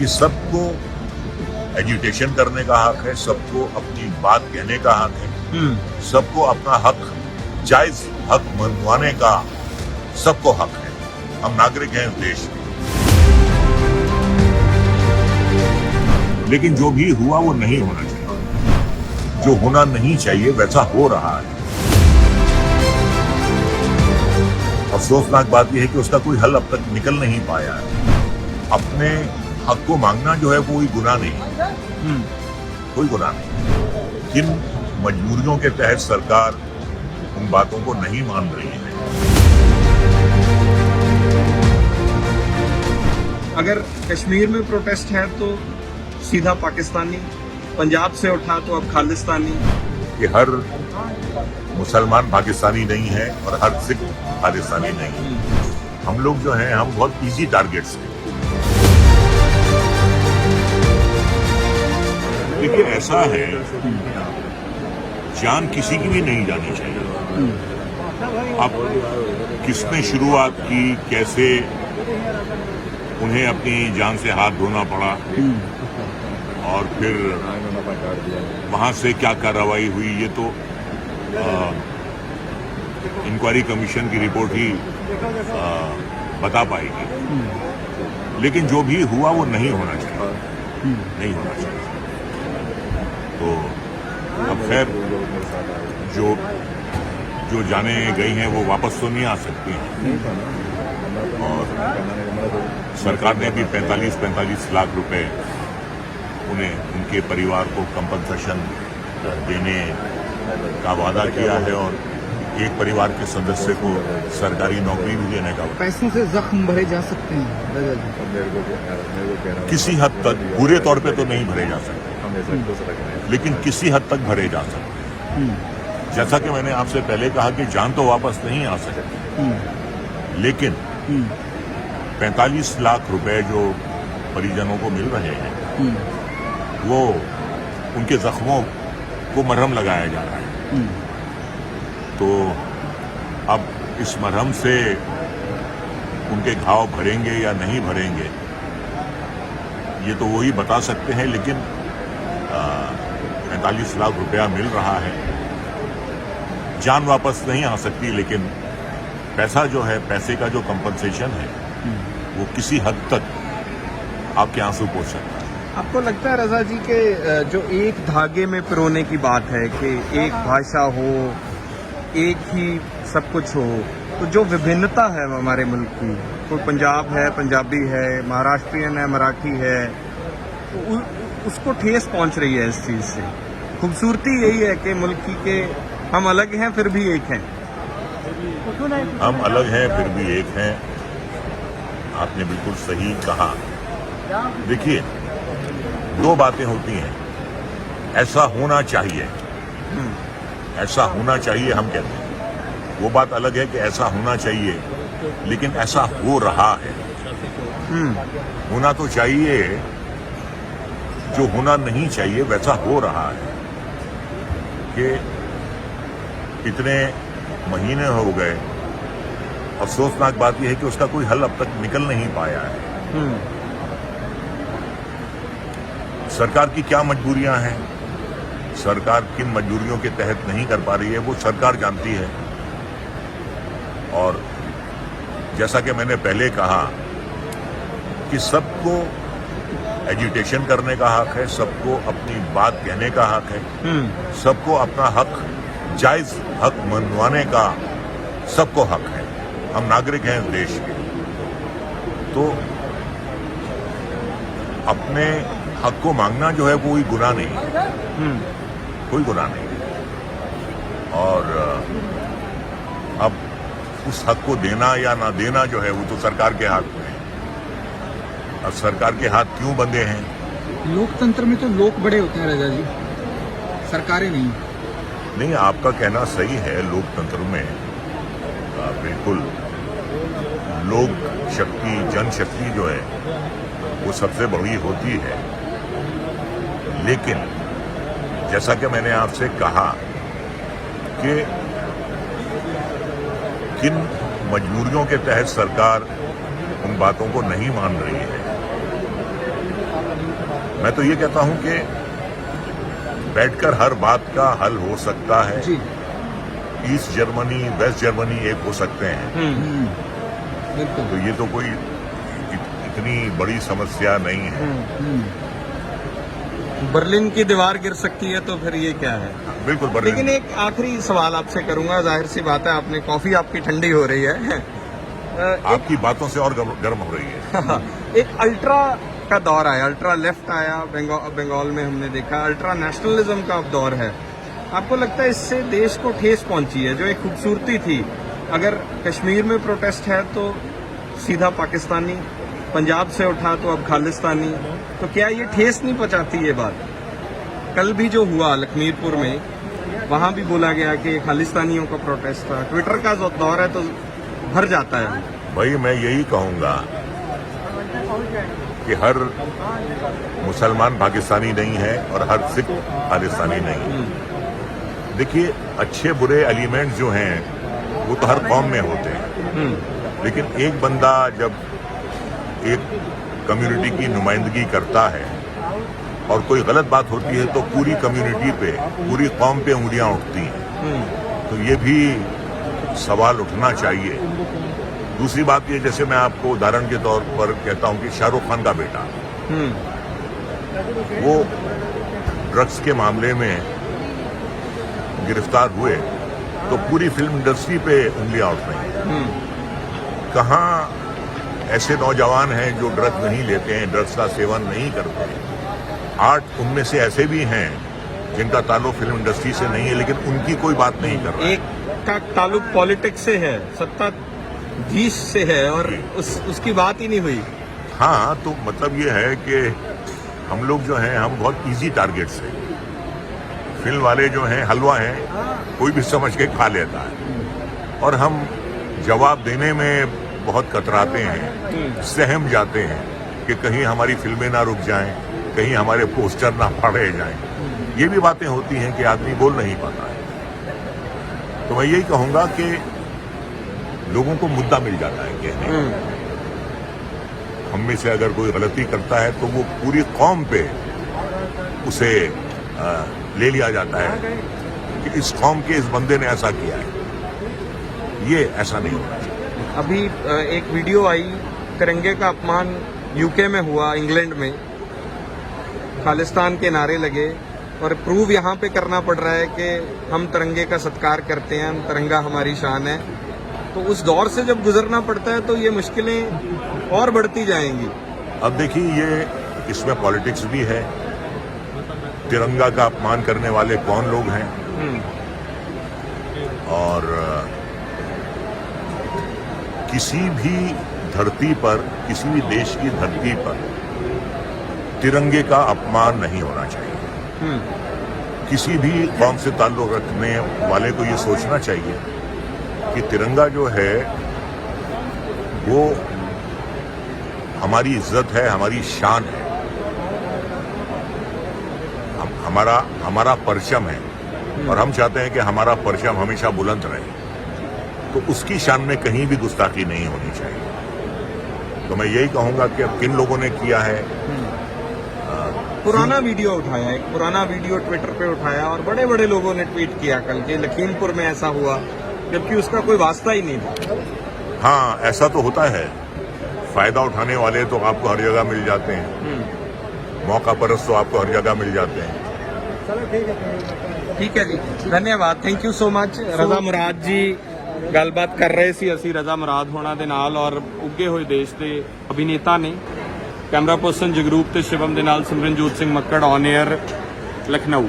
कि सबको एजुटेशन करने का हक है, सबको अपनी बात कहने का हक है, सबको अपना हक जायज हक मनवाने का सबको हक है। हम नागरिक हैं इस देश के। लेकिन जो भी हुआ वो नहीं होना चाहिए। जो होना नहीं चाहिए वैसा हो रहा है। अफसोसनाक बात यह है कि उसका कोई हल अब तक निकल नहीं पाया है। अपने हक को मांगना जो है वो कोई गुनाह नहीं, कोई गुनाह नहीं। किन मजबूरियों के तहत सरकार उन बातों को नहीं मान रही है। अगर कश्मीर में प्रोटेस्ट है तो सीधा पाकिस्तानी, पंजाब से उठा तो अब खालिस्तानी। कि हर मुसलमान पाकिस्तानी नहीं है और हर सिख खालिस्तानी नहीं है। हम लोग जो हैं हम बहुत इजी टारगेट्स हैं। देखिए ऐसा है, जान किसी की भी नहीं जानी चाहिए। अब किसने शुरुआत की, कैसे उन्हें अपनी जान से हाथ धोना पड़ा और फिर वहां से क्या कार्रवाई हुई, ये तो इंक्वायरी कमीशन की रिपोर्ट ही बता पाएगी। लेकिन जो भी हुआ वो नहीं होना चाहिए, नहीं होना चाहिए। तो अब खैर जो जाने गई हैं वो वापस तो नहीं आ सकती हैं। और सरकार ने भी 45 लाख रुपए उन्हें उनके परिवार को कंपनसेशन देने का वादा किया है और एक परिवार के सदस्य को सरकारी नौकरी भी देने का। पैसों से जख्म भरे जा सकते हैं किसी हद तक, पूरे तौर पे तो नहीं भरे जा सकते, लेकिन किसी हद तक भरे जा सकते हैं। जैसा कि मैंने आपसे पहले कहा कि जान तो वापस नहीं आ सकती, लेकिन 45 लाख रुपए जो परिजनों को मिल रहे हैं वो उनके जख्मों को मरहम लगाया जा रहा है। तो अब इस मरहम से उनके घाव भरेंगे या नहीं भरेंगे ये तो वही बता सकते हैं। लेकिन 45 लाख रुपया मिल रहा है। जान वापस नहीं आ सकती, लेकिन पैसा जो है, पैसे का जो कंपनसेशन है वो किसी हद तक आपके आंसू पोंछ सकता है। आपको लगता है रजा जी के जो एक धागे में पिरोने की बात है कि एक भाषा हो, एक ही सब कुछ हो, तो जो विभिन्नता है हमारे मुल्क की, कोई पंजाब है, पंजाबी है, महाराष्ट्रियन है, मराठी है, तो उसको ठेस पहुंच रही है इस चीज से। खूबसूरती यही है कि मुल्क की के हम अलग हैं फिर भी एक हैं। हम अलग हैं फिर भी एक हैं, आपने बिल्कुल सही कहा। देखिए, दो बातें होती हैं। ऐसा होना चाहिए, ऐसा होना चाहिए हम कहते हैं। वो बात अलग है कि ऐसा होना चाहिए, लेकिन ऐसा हो रहा है। होना तो चाहिए, जो होना नहीं चाहिए वैसा हो रहा है। कि इतने महीने हो गए, अफसोसनाक बात यह है कि उसका कोई हल अब तक निकल नहीं पाया है। सरकार की क्या मजबूरियां हैं, सरकार किन मजबूरियों के तहत नहीं कर पा रही है वो सरकार जानती है। और जैसा कि मैंने पहले कहा कि सबको एजुटेशन करने का हक है, सबको अपनी बात कहने का हक है, सबको अपना हक जायज हक मनवाने का सबको हक है। हम नागरिक हैं इस देश के। तो अपने हक को मांगना जो है वो कोई गुनाह नहीं, कोई गुनाह नहीं। और अब उस हक को देना या ना देना जो है वो तो सरकार के हाथ में है। अब सरकार के हाथ क्यों बंधे हैं? लोकतंत्र में तो लोग बड़े होते हैं रजा जी, सरकारें नहीं। नहीं, आपका कहना सही है। लोकतंत्र में बिल्कुल लोक शक्ति, जनशक्ति जो है वो सबसे बड़ी होती है। लेकिन जैसा कि मैंने आपसे कहा कि किन मजबूरियों के तहत सरकार उन बातों को नहीं मान रही है। मैं तो ये कहता हूं कि बैठकर हर बात का हल हो सकता है। जी ईस्ट जर्मनी वेस्ट जर्मनी एक हो सकते हैं, बिल्कुल। तो ये तो कोई इतनी बड़ी समस्या नहीं है। बर्लिन की दीवार गिर सकती है तो फिर ये क्या है? बिल्कुल बर्लिन। लेकिन एक आखिरी सवाल आपसे करूंगा, जाहिर सी बात है आपने कॉफी आपकी ठंडी हो रही है आपकी बातों से और गर्म हो रही है। एक अल्ट्रा का दौर आया, अल्ट्रा लेफ्ट आया बंगाल में, हमने देखा अल्ट्रा नेशनलिज्म का अब दौर है। आपको लगता है इससे देश को ठेस पहुंची है? जो एक खूबसूरती थी, अगर कश्मीर में प्रोटेस्ट है तो सीधा पाकिस्तानी, पंजाब से उठा तो अब खालिस्तानी, तो क्या ये ठेस नहीं पहुंचाती ये बात? कल भी जो हुआ लखमीरपुर में, वहां भी बोला गया कि खालिस्तानियों का प्रोटेस्ट था। ट्विटर का जो दौर है तो भर जाता है। भाई मैं यही कहूंगा कि हर मुसलमान पाकिस्तानी नहीं है और हर सिख खालिस्तानी नहीं है। देखिए, अच्छे बुरे एलिमेंट जो हैं वो तो हर कौम में होते हैं, लेकिन एक बंदा जब एक कम्युनिटी की नुमाइंदगी करता है और कोई गलत बात होती है तो पूरी कम्युनिटी पे, पूरी कौम पे उंगलियां उठती हैं, तो ये भी सवाल उठना चाहिए। दूसरी बात ये, जैसे मैं आपको उदाहरण के तौर पर कहता हूं कि शाहरुख खान का बेटा, वो ड्रग्स के मामले में गिरफ्तार हुए तो पूरी फिल्म इंडस्ट्री पे उंगलियां उठ रही। कहाँ ऐसे नौजवान हैं जो ड्रग्स नहीं लेते हैं, ड्रग्स का सेवन नहीं करते हैं? 8 उनमें से ऐसे भी हैं जिनका ताल्लुक फिल्म इंडस्ट्री से नहीं है, लेकिन उनकी कोई बात नहीं कर रहा है। एक का ताल्लुक पॉलिटिक्स से है, सत्ताधीश से है, और उसकी बात ही नहीं हुई। हाँ, तो मतलब ये है कि हम लोग जो हैं, हम बहुत इजी टारगेट्स हैं। फिल्म वाले जो हैं हलवा हैं, कोई भी समझ के खा लेता है, और हम जवाब देने में बहुत कतराते हैं, सहम जाते हैं कि कहीं हमारी फिल्में ना रुक जाएं, कहीं हमारे पोस्टर ना फाड़े जाएं। ये भी बातें होती हैं कि आदमी बोल नहीं पाता है। तो मैं यही कहूंगा कि लोगों को मुद्दा मिल जाता है कहने। हम में से अगर कोई गलती करता है तो वो पूरी कौम पे उसे ले लिया जाता है कि इस कौम के इस बंदे ने ऐसा किया है। ये ऐसा नहीं होना चाहिए। अभी एक वीडियो आई, तिरंगे का अपमान यूके में हुआ, इंग्लैंड में खालिस्तान के नारे लगे, और प्रूव यहाँ पे करना पड़ रहा है कि हम तिरंगे का सत्कार करते हैं, तिरंगा हमारी शान है। तो उस दौर से जब गुजरना पड़ता है तो ये मुश्किलें और बढ़ती जाएंगी। अब देखिए, ये इसमें पॉलिटिक्स भी है। तिरंगा का अपमान करने वाले कौन लोग हैं, और किसी भी धरती पर, किसी भी देश की धरती पर तिरंगे का अपमान नहीं होना चाहिए। किसी भी कौम से ताल्लुक रखने वाले को ये सोचना चाहिए कि तिरंगा जो है वो हमारी इज्जत है, हमारी शान है, हमारा परचम है, और हम चाहते हैं कि हमारा परचम हमेशा बुलंद रहे। तो उसकी शान में कहीं भी गुस्ताखी नहीं होनी चाहिए। तो मैं यही कहूंगा कि अब किन लोगों ने किया है, पुराना वीडियो उठाया, एक पुराना वीडियो ट्विटर पे उठाया, और बड़े बड़े लोगों ने ट्वीट किया कल के लखीमपुर में ऐसा हुआ, जबकि उसका कोई वास्ता ही नहीं था। हाँ, ऐसा तो होता है। फायदा उठाने वाले तो आपको हर जगह मिल जाते हैं, मौका परस्त तो आपको हर जगह मिल जाते हैं। ठीक है जी, धन्यवाद, थैंक यू सो मच। रजा मुराद जी ਗੱਲਬਾਤ ਕਰ ਰਹੇ ਸੀ ਅਸੀਂ ਰਜ਼ਾ ਮੁਰਾਦ ਹੋਣਾ ਦੇ ਨਾਲ, ਔਰ ਉੱਗੇ ਹੋਏ ਦੇਸ਼ ਦੇ ਅਭਿਨੇਤਾ ਨੇ। ਕੈਮਰਾ ਪਰਸਨ ਜਗਰੂਪ ਤੇ ਸ਼ਿਵਮ ਦੇ ਨਾਲ ਸਿਮਰਨਜੋਤ ਸਿੰਘ ਮੱਕੜ, ਔਨ 에ਅਰ, ਲਖਨਊ।